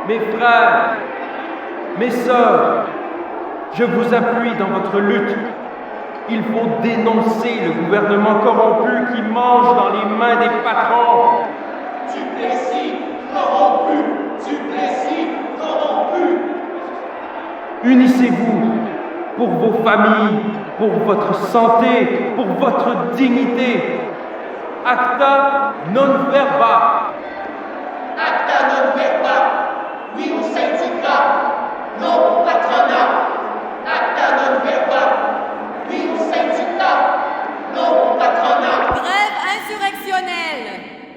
Mes frères, mes sœurs, je vous appuie dans votre lutte. Il faut dénoncer le gouvernement corrompu qui mange dans les mains des patrons. Duplessis corrompu! Duplessis corrompu! Unissez-vous pour vos familles, pour votre santé, pour votre dignité. Acta non verba. Acta non verba! Oui au syndicat! Non au patronat! Acta non verba! Oui au syndicat! Non au patronat! Grève insurrectionnelle.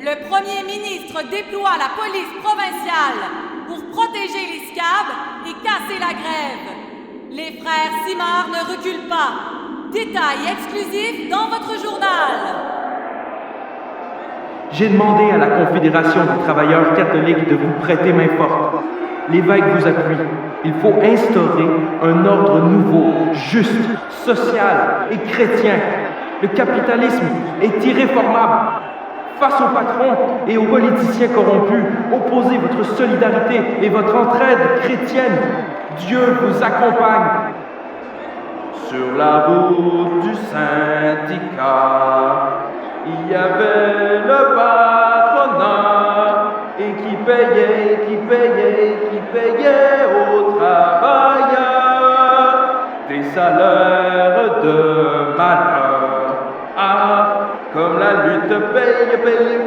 Le Premier ministre déploie la police provinciale pour protéger les scabs et casser la grève. Les frères Simard ne reculent pas. Détail exclusif dans votre journal. J'ai demandé à la Confédération des travailleurs catholiques de vous prêter main forte. L'évêque vous appuie. Il faut instaurer un ordre nouveau, juste, social et chrétien. Le capitalisme est irréformable. Face aux patrons et aux politiciens corrompus, opposez votre solidarité et votre entraide chrétienne. Dieu vous accompagne. Sur la route du syndicat, il y avait le patronat et qui payait aux travailleurs des salaires de malheur. Ah, comme la lutte paye,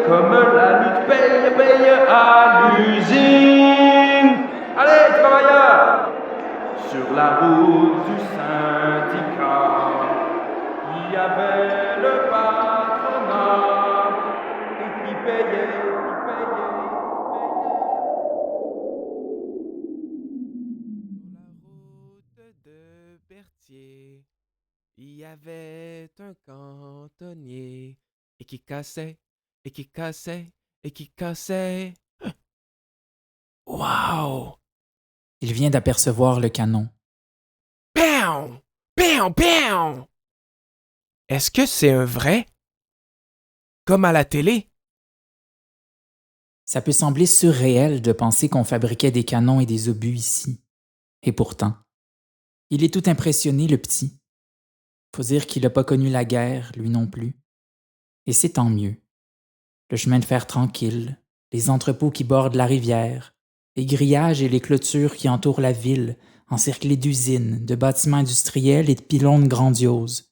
comme la lutte paye à l'usine. Allez, travailleurs! Sur la route du syndicat, il y avait le patronat et qui payait. Sur la route de Berthier, il y avait un cantonnier et qui cassait, et qui cassait, et qui cassait. Wow! Il vient d'apercevoir le canon. Pow! Pow! Pow! Est-ce que c'est un vrai? Comme à la télé? Ça peut sembler surréel de penser qu'on fabriquait des canons et des obus ici. Et pourtant, il est tout impressionné, le petit. Faut dire qu'il n'a pas connu la guerre, lui non plus. Et c'est tant mieux. Le chemin de fer tranquille, les entrepôts qui bordent la rivière, les grillages et les clôtures qui entourent la ville, encerclées d'usines, de bâtiments industriels et de pylônes grandioses.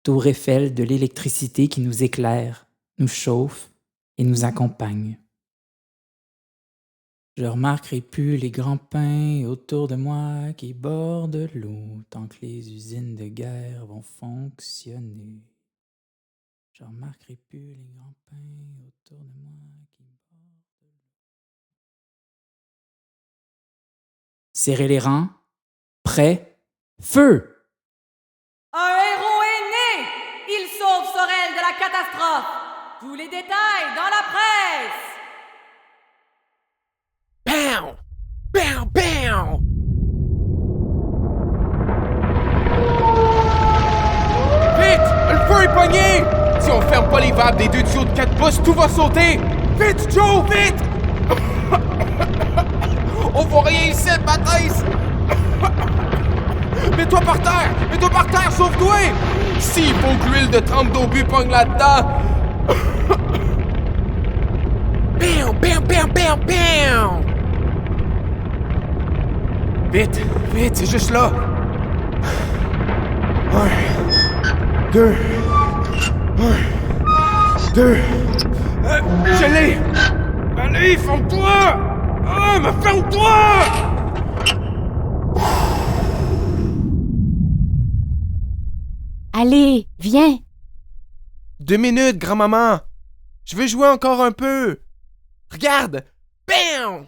Tour Eiffel de l'électricité qui nous éclaire, nous chauffe et nous accompagne. Je remarquerai plus les grands pins autour de moi qui bordent l'eau tant que les usines de guerre vont fonctionner. Je remarquerai plus les grands pins autour de moi qui bordent l'eau. Serrez les rangs. Prêt. Feu! Un héros est né! Il sauve Sorel de la catastrophe! Tous les détails dans la presse! Pow! Pow! Pow! Vite! Le feu est pogné! Si on ferme pas les valves des deux tuyaux de 4 pouces, tout va sauter! Vite, Joe, vite! On voit rien ici, Baptiste! Mets-toi par terre, sauve-toi! S'il faut que l'huile de trempe d'obus pogne là-dedans! Bam, bam, bam, bam, bam! Vite, c'est juste là! 1, 2... 1, 2... je l'ai! Allez, ferme-toi! Ah, mais ferme-toi! Allez, viens! 2 minutes, grand-maman! Je veux jouer encore un peu! Regarde! Bam!